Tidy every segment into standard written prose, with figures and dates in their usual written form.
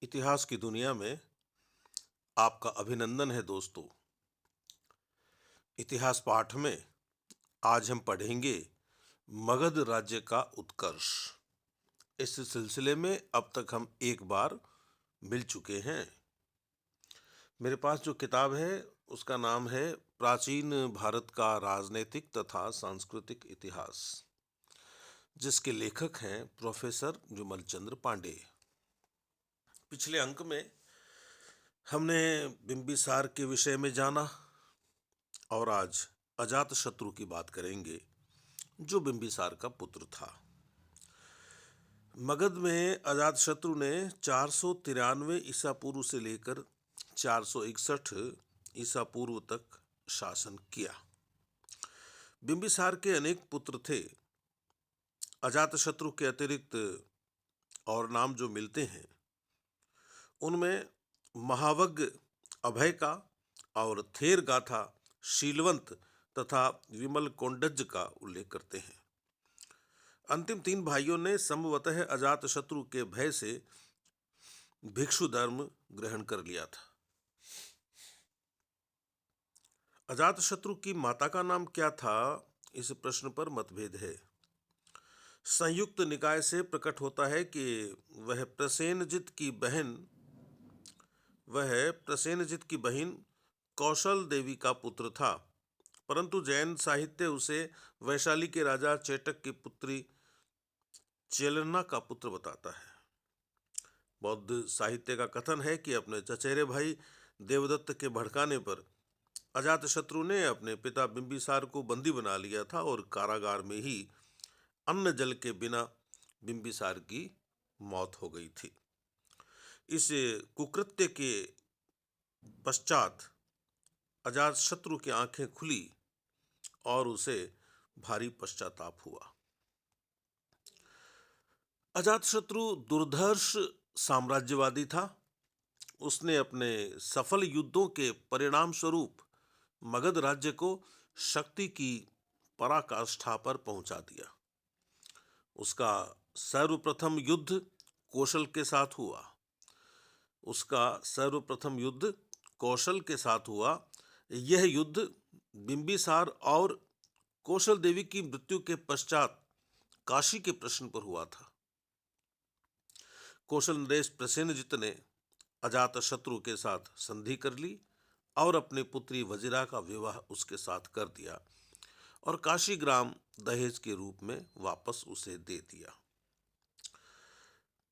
इतिहास की दुनिया में आपका अभिनंदन है दोस्तों। इतिहास पाठ में आज हम पढ़ेंगे मगध राज्य का उत्कर्ष। इस सिलसिले में अब तक हम एक बार मिल चुके हैं। मेरे पास जो किताब है उसका नाम है प्राचीन भारत का राजनीतिक तथा सांस्कृतिक इतिहास, जिसके लेखक हैं प्रोफेसर विमल चंद्र पांडे। पिछले अंक में हमने बिंबिसार के विषय में जाना और आज अजातशत्रु की बात करेंगे, जो बिंबिसार का पुत्र था। मगध में अजातशत्रु ने 493 ईसा पूर्व से लेकर 461 ईसा पूर्व तक शासन किया। बिंबिसार के अनेक पुत्र थे। अजातशत्रु के अतिरिक्त और नाम जो मिलते हैं उनमें महावग्य अभय का और थेर गाथा, शीलवंत तथा विमल कोंडज का उल्लेख करते हैं। अंतिम तीन भाइयों ने संभवतः अजातशत्रु के भय से भिक्षु धर्म ग्रहण कर लिया था। अजातशत्रु की माता का नाम क्या था, इस प्रश्न पर मतभेद है। संयुक्त निकाय से प्रकट होता है कि वह प्रसेनजित की बहन कौशल देवी का पुत्र था, परंतु जैन साहित्य उसे वैशाली के राजा चेटक की पुत्री चेलना का पुत्र बताता है। बौद्ध साहित्य का कथन है कि अपने चचेरे भाई देवदत्त के भड़काने पर अजातशत्रु ने अपने पिता बिंबिसार को बंदी बना लिया था और कारागार में ही अन्न जल के बिना बिंबिसार की मौत हो गई थी। इस कुकृत्य के पश्चात अजातशत्रु की आंखें खुली और उसे भारी पश्चाताप हुआ। अजातशत्रु दुर्धर्ष साम्राज्यवादी था। उसने अपने सफल युद्धों के परिणाम स्वरूप मगध राज्य को शक्ति की पराकाष्ठा पर पहुंचा दिया। उसका सर्वप्रथम युद्ध कौशल के साथ हुआ। यह युद्ध बिंबिसार और कौशल देवी की मृत्यु के पश्चात काशी के प्रश्न पर हुआ था। कौशल नरेश प्रसेनजित ने अजातशत्रु के साथ संधि कर ली और अपनी पुत्री वजिरा का विवाह उसके साथ कर दिया और काशी ग्राम दहेज के रूप में वापस उसे दे दिया।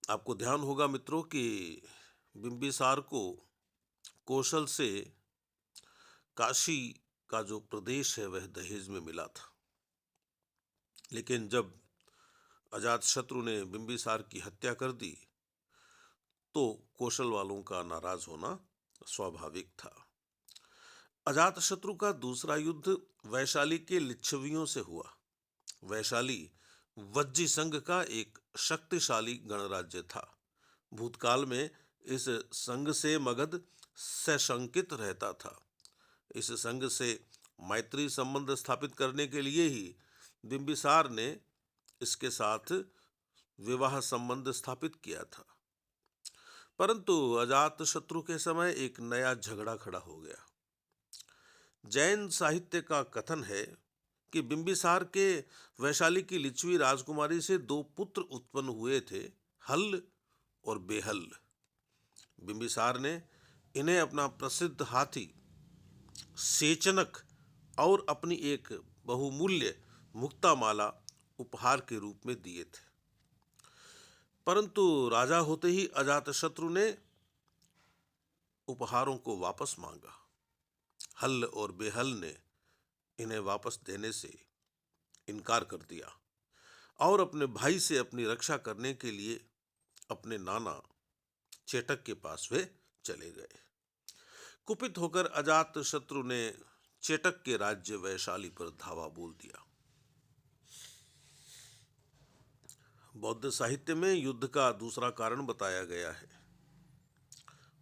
आपको ध्यान होगा मित्रों कि बिंबिसार को कौशल से काशी का जो प्रदेश है वह दहेज में मिला था, लेकिन जब अजातशत्रु ने बिंबिसार की हत्या कर दी तो कौशल वालों का नाराज होना स्वाभाविक था। अजातशत्रु का दूसरा युद्ध वैशाली के लिच्छवियों से हुआ। वैशाली वज्जी संघ का एक शक्तिशाली गणराज्य था। भूतकाल में इस संघ से मगध सशंकित रहता था। इस संघ से मैत्री संबंध स्थापित करने के लिए ही बिंबिसार ने इसके साथ विवाह संबंध स्थापित किया था, परंतु अजातशत्रु के समय एक नया झगड़ा खड़ा हो गया। जैन साहित्य का कथन है कि बिंबिसार के वैशाली की लिच्छवी राजकुमारी से दो पुत्र उत्पन्न हुए थे, हल्ल और बेहल। बिंबिसार ने इन्हें अपना प्रसिद्ध हाथी सेचनक और अपनी एक बहुमूल्य मुक्तामाला उपहार के रूप में दिए थे, परंतु राजा होते ही अजातशत्रु ने उपहारों को वापस मांगा। हल्ल और बेहल ने इन्हें वापस देने से इनकार कर दिया और अपने भाई से अपनी रक्षा करने के लिए अपने नाना चेटक के पास वे चले गए। कुपित होकर अजातशत्रु ने चेटक के राज्य वैशाली पर धावा बोल दिया। बौद्ध साहित्य में युद्ध का दूसरा कारण बताया गया है।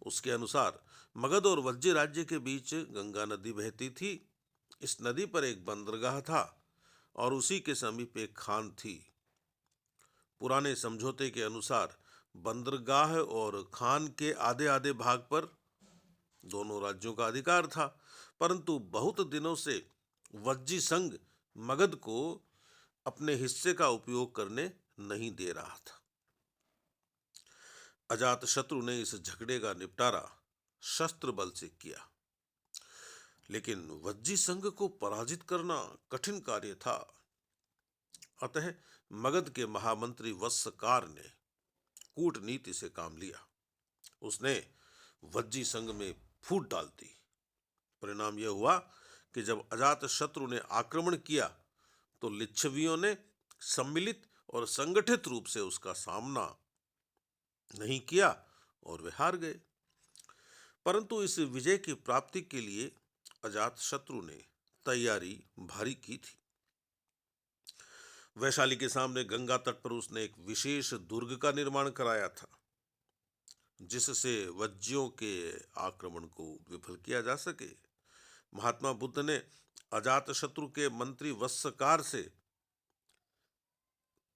उसके अनुसार मगध और वज्जी राज्य के बीच गंगा नदी बहती थी। इस नदी पर एक बंदरगाह था और उसी के समीप एक खान थी। पुराने समझौते के अनुसार बंदरगाह और खान के आधे आधे भाग पर दोनों राज्यों का अधिकार था, परंतु बहुत दिनों से वज्जी संघ मगध को अपने हिस्से का उपयोग करने नहीं दे रहा था। अजातशत्रु ने इस झगड़े का निपटारा शस्त्र बल से किया, लेकिन वज्जी संघ को पराजित करना कठिन कार्य था। अतः मगध के महामंत्री वत्सकार ने कूटनीति से काम लिया। उसने वज्जी संघ में फूट डाल दी। परिणाम यह हुआ कि जब अजातशत्रु ने आक्रमण किया तो लिच्छवियों ने सम्मिलित और संगठित रूप से उसका सामना नहीं किया और वे हार गए। परंतु इस विजय की प्राप्ति के लिए अजातशत्रु ने तैयारी भारी की थी। वैशाली के सामने गंगा तट पर उसने एक विशेष दुर्ग का निर्माण कराया था, जिससे वज्जियों के आक्रमण को विफल किया जा सके। महात्मा बुद्ध ने अजातशत्रु के मंत्री वत्सकार से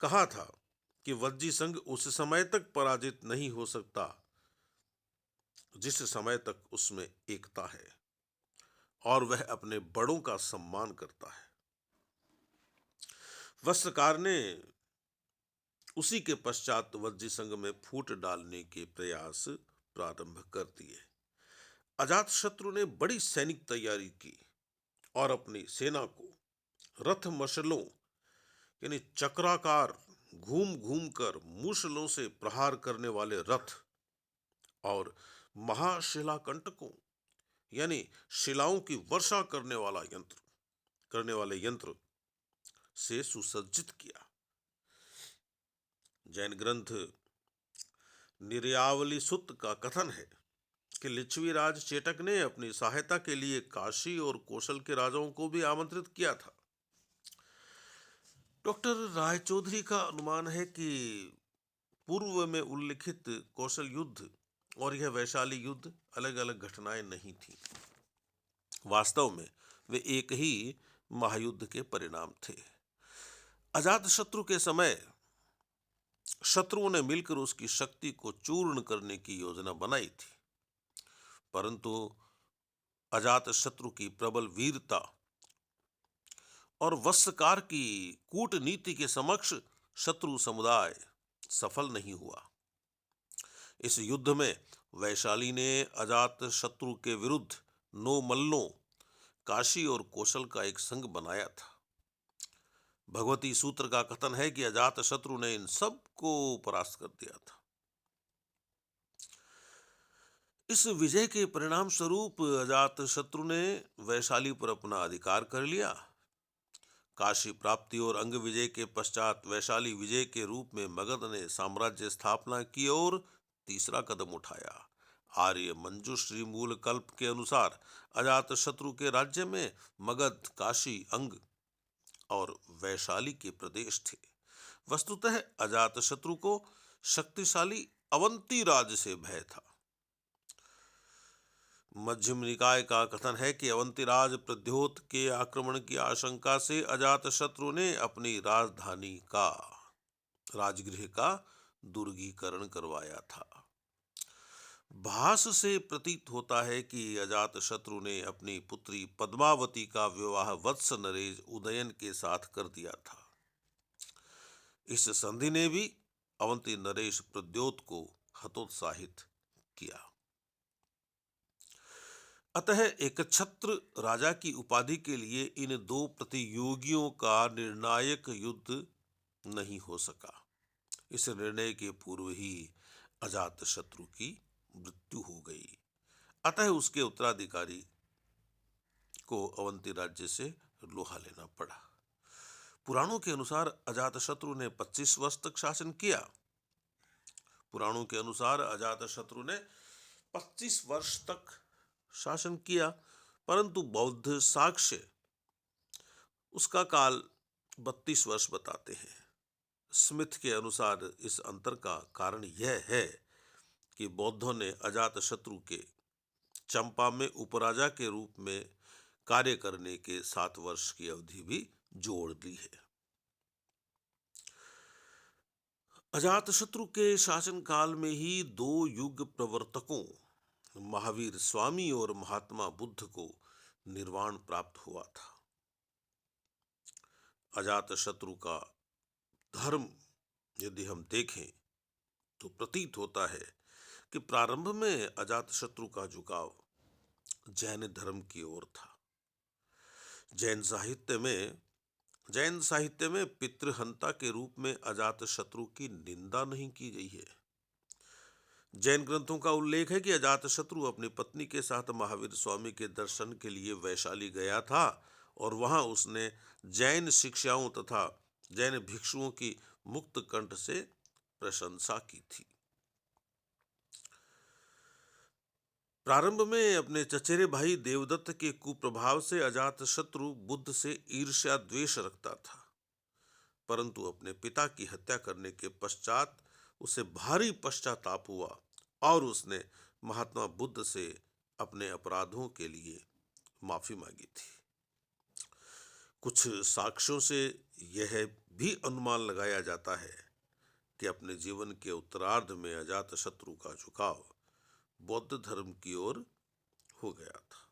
कहा था कि वज्जी संघ उस समय तक पराजित नहीं हो सकता जिस समय तक उसमें एकता है और वह अपने बड़ों का सम्मान करता है। वत्सकार ने उसी के पश्चात वज्जी संघ में फूट डालने के प्रयास प्रारंभ कर दिए। अजातशत्रु ने बड़ी सैनिक तैयारी की और अपनी सेना को रथ मशलों यानी चक्राकार घूम घूम कर मूसलों से प्रहार करने वाले रथ और महाशिलाकंटकों यानी शिलाओं की वर्षा करने वाले यंत्र से सुसज्जित किया। जैन ग्रंथ निर्यावली सुत्त का कथन है कि लिच्छवी राज चेटक ने अपनी सहायता के लिए काशी और कौशल के राजाओं को भी आमंत्रित किया था। डॉक्टर रायचौधरी का अनुमान है कि पूर्व में उल्लिखित कौशल युद्ध और यह वैशाली युद्ध अलग अलग घटनाएं नहीं थी। वास्तव में वे एक ही महायुद्ध के परिणाम थे। अजातशत्रु के समय शत्रुओं ने मिलकर उसकी शक्ति को चूर्ण करने की योजना बनाई थी, परंतु अजातशत्रु की प्रबल वीरता और वत्सकार की कूटनीति के समक्ष शत्रु समुदाय सफल नहीं हुआ। इस युद्ध में वैशाली ने अजातशत्रु के विरुद्ध 9 मल्लों, काशी और कौशल का एक संघ बनाया था। भगवती सूत्र का कथन है कि अजातशत्रु ने इन सब को परास्त कर दिया था। इस विजय के परिणाम स्वरूप अजातशत्रु ने वैशाली पर अपना अधिकार कर लिया। काशी प्राप्ति और अंग विजय के पश्चात वैशाली विजय के रूप में मगध ने साम्राज्य स्थापना की और तीसरा कदम उठाया। आर्य मंजुश्री मूल कल्प के अनुसार अजातशत्रु के राज्य में मगध, काशी, अंग और वैशाली के प्रदेश थे। वस्तुतः अजातशत्रु को शक्तिशाली अवंती राज से भय था। मध्यम निकाय का कथन है कि अवंतीराज प्रद्योत के आक्रमण की आशंका से अजातशत्रु ने अपनी राजधानी का राजगृह का दुर्गीकरण करवाया था। भास से प्रतीत होता है कि अजातशत्रु ने अपनी पुत्री पद्मावती का विवाह वत्स नरेश उदयन के साथ कर दिया था। इस संधि ने भी अवंती नरेश प्रद्योत को हतोत्साहित किया। अतः एकछत्र राजा की उपाधि के लिए इन 2 प्रतियोगियों का निर्णायक युद्ध नहीं हो सका। इस निर्णय के पूर्व ही अजातशत्रु की मृत्यु हो गई। अतः उसके उत्तराधिकारी को अवंती राज्य से लोहा लेना पड़ा। पुराणों के अनुसार अजातशत्रु ने 25 वर्ष तक शासन किया। पुराणों के अनुसार अजातशत्रु ने 25 वर्ष तक शासन किया, परंतु बौद्ध साक्ष्य उसका काल 32 वर्ष बताते हैं। स्मिथ के अनुसार इस अंतर का कारण यह है कि बौद्धों ने अजातशत्रु के चंपा में उपराजा के रूप में कार्य करने के 7 वर्ष की अवधि भी जोड़ दी है। अजातशत्रु के शासनकाल में ही दो युग प्रवर्तकों महावीर स्वामी और महात्मा बुद्ध को निर्वाण प्राप्त हुआ था। अजातशत्रु का धर्म यदि हम देखें तो प्रतीत होता है कि प्रारंभ में अजातशत्रु का झुकाव जैन धर्म की ओर था। जैन साहित्य में पितृहंता के रूप में अजातशत्रु की निंदा नहीं की गई है। जैन ग्रंथों का उल्लेख है कि अजातशत्रु अपनी पत्नी के साथ महावीर स्वामी के दर्शन के लिए वैशाली गया था और वहां उसने जैन शिक्षाओं तथा जैन भिक्षुओं की मुक्त कंठ से प्रशंसा की थी। प्रारंभ में अपने चचेरे भाई देवदत्त के कुप्रभाव से अजातशत्रु बुद्ध से ईर्ष्या द्वेष रखता था, परंतु अपने पिता की हत्या करने के पश्चात उसे भारी पश्चाताप हुआ और उसने महात्मा बुद्ध से अपने अपराधों के लिए माफी मांगी थी। कुछ साक्ष्यों से यह भी अनुमान लगाया जाता है कि अपने जीवन के उत्तरार्ध में अजातशत्रु का झुकाव बौद्ध धर्म की ओर हो गया था।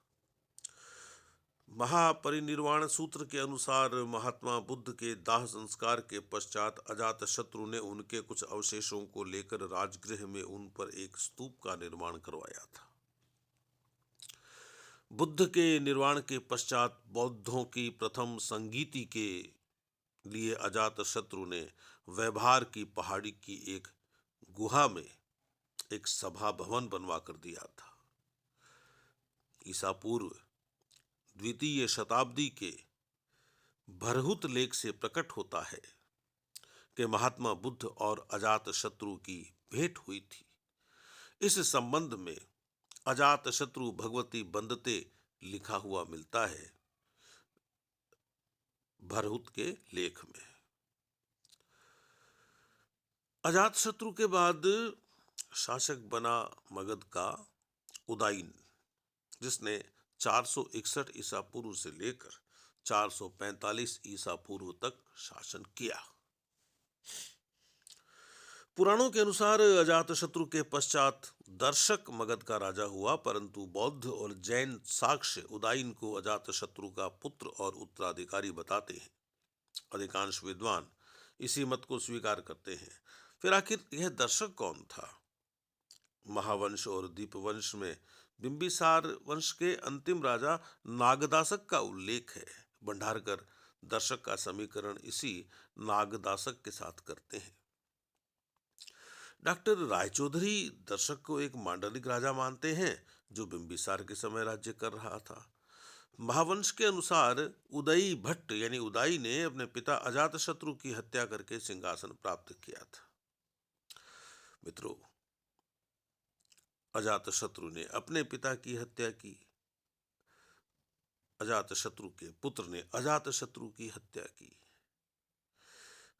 महापरिनिर्वाण सूत्र के अनुसार महात्मा बुद्ध के दाह संस्कार के पश्चात अजातशत्रु ने उनके कुछ अवशेषों को लेकर राजगृह में उन पर एक स्तूप का निर्माण करवाया था। बुद्ध के निर्वाण के पश्चात बौद्धों की प्रथम संगीति के लिए अजातशत्रु ने व्यवहार की पहाड़ी की एक गुहा में एक सभा भवन बनवा कर दिया था। ईसा पूर्व द्वितीय शताब्दी के भरहुत लेख से प्रकट होता है कि महात्मा बुद्ध और अजातशत्रु की भेंट हुई थी। इस संबंध में अजातशत्रु भगवती बंदते लिखा हुआ मिलता है भरहुत के लेख में। अजातशत्रु के बाद शासक बना मगध का उदाइन, जिसने 461 ईसा पूर्व से लेकर 445 ईसा पूर्व तक शासन किया। पुराणों के अनुसार अजातशत्रु के पश्चात दर्शक मगध का राजा हुआ, परंतु बौद्ध और जैन साक्ष्य उदाइन को अजातशत्रु का पुत्र और उत्तराधिकारी बताते हैं। अधिकांश विद्वान इसी मत को स्वीकार करते हैं। फिर आखिर यह दर्शक कौन था? महावंश और दीपवंश में बिंबिसार वंश के अंतिम राजा नागदासक का उल्लेख है। भंडारकर दर्शक का समीकरण इसी नागदासक के साथ करते हैं। डॉक्टर रायचौधरी दर्शक को एक मांडलिक राजा मानते हैं जो बिंबिसार के समय राज्य कर रहा था। महावंश के अनुसार उदयी भट्ट यानी उदाई ने अपने पिता अजातशत्रु की हत्या करके सिंहासन प्राप्त किया था। मित्रों, अजातशत्रु ने अपने पिता की हत्या की, अजातशत्रु के पुत्र ने अजातशत्रु की हत्या की।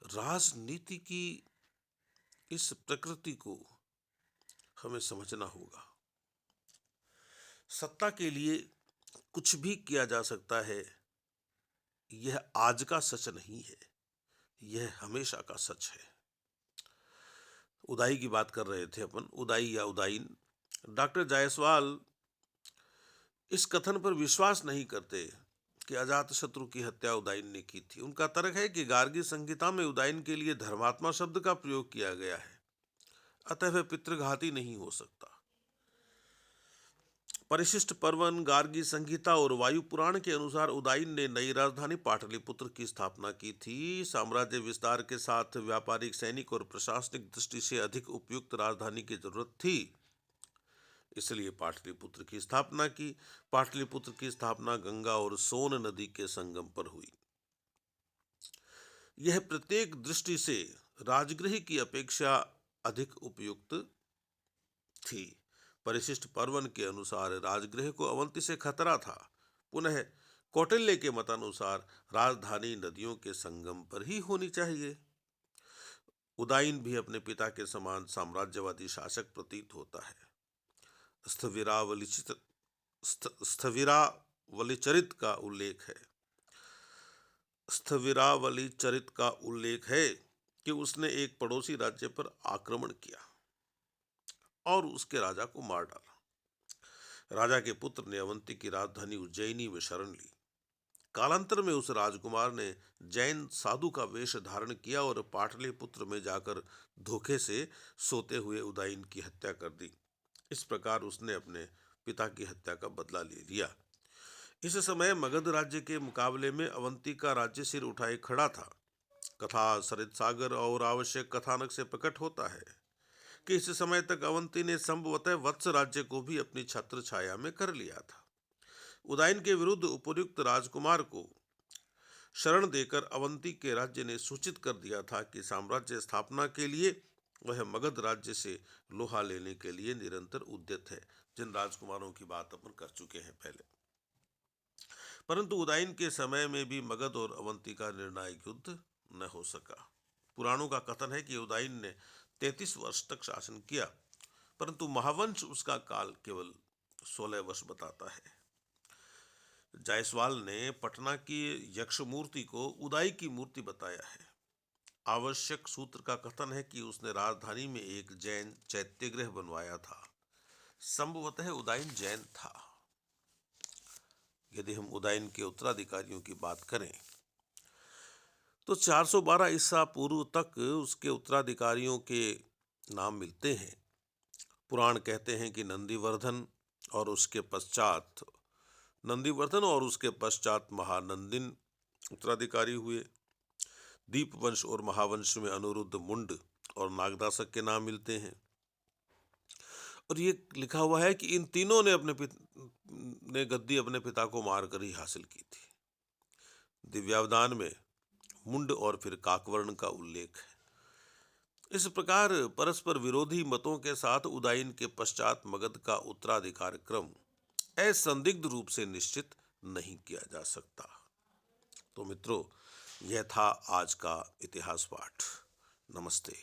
राजनीति की इस प्रकृति को हमें समझना होगा। सत्ता के लिए कुछ भी किया जा सकता है, यह आज का सच नहीं है, यह हमेशा का सच है। उदाई की बात कर रहे थे अपन, उदाई या उदाइन। डॉक्टर जायसवाल इस कथन पर विश्वास नहीं करते कि अजातशत्रु की हत्या उदाइन ने की थी। उनका तर्क है कि गार्गी संहिता में उदाइन के लिए धर्मात्मा शब्द का प्रयोग किया गया है, अतः वह पितृघाती नहीं हो सकता। परिशिष्ट पर्वन, गार्गी संहिता और वायु पुराण के अनुसार उदाइन ने नई राजधानी पाटलिपुत्र की स्थापना की थी। साम्राज्य विस्तार के साथ व्यापारिक, सैनिक और प्रशासनिक दृष्टि से अधिक उपयुक्त राजधानी की जरूरत थी, इसलिए पाटलिपुत्र की स्थापना की। पाटलिपुत्र की स्थापना गंगा और सोन नदी के संगम पर हुई। यह प्रत्येक दृष्टि से राजगृह की अपेक्षा अधिक उपयुक्त थी। परिशिष्ट पर्वन के अनुसार राजगृह को अवंती से खतरा था। पुनः कौटिल्य के मतानुसार राजधानी नदियों के संगम पर ही होनी चाहिए। उदाइन भी अपने पिता के समान साम्राज्यवादी शासक प्रतीत होता है। स्थविरावलिचरित का उल्लेख है कि कि उसने एक पड़ोसी राज्य पर आक्रमण किया और उसके राजा को मार डाला। राजा के पुत्र ने अवंती की राजधानी उज्जैनी में शरण ली। कालांतर में उस राजकुमार ने जैन साधु का वेश धारण किया और पाटलिपुत्र में जाकर धोखे से सोते हुए उदयन की हत्या कर दी। इस प्रकार उसने अपने पिता की हत्या का बदला ले लिया। इस समय मगध राज्य के मुकाबले में अवंती का राज्य सिर उठाए खड़ा था। कथा सरित सागर और आवश्यक कथानक से प्रकट होता है कि इस समय तक अवंती ने संभवतः वत्स राज्य को भी अपनी छत्र छाया में कर लिया था। उदयन के विरुद्ध उपयुक्त राजकुमार को शरण देकर अवंती के राज्य ने सूचित कर दिया था कि साम्राज्य स्थापना के लिए वह मगध राज्य से लोहा लेने के लिए निरंतर उद्यत है, जिन राजकुमारों की बात अपन कर चुके हैं पहले। परंतु उदयन के समय में भी मगध और अवंती का निर्णायक युद्ध न हो सका। पुराणों का कथन है कि उदयन ने 33 वर्ष तक शासन किया, परंतु महावंश उसका काल केवल 16 वर्ष बताता है। जायसवाल ने पटना की यक्ष मूर्ति को उदय की मूर्ति बताया है। आवश्यक सूत्र का कथन है कि उसने राजधानी में एक जैन चैत्यगृह बनवाया था। संभवतः उदयन जैन था। यदि हम उदयन के उत्तराधिकारियों की बात करें तो 412 ईसा पूर्व तक उसके उत्तराधिकारियों के नाम मिलते हैं। पुराण कहते हैं कि नंदीवर्धन और उसके पश्चात महानंदिन उत्तराधिकारी हुए। दीपवंश और महावंश में अनिरुद्ध, मुंड और नागदासक के नाम मिलते हैं। और ये लिखा हुआ है कि इन तीनों ने गद्दी अपने पिता को मारकर ही हासिल की थी। दिव्यावदान में मुंड और फिर काकवर्ण का उल्लेख है। इस प्रकार परस्पर विरोधी मतों के साथ उदयन के पश्चात मगध का उत्तराधिकार क्रम असंदिग्ध रूप से निश्चित नहीं किया जा सकता। तो मित्रों, यह था आज का इतिहास पाठ। नमस्ते।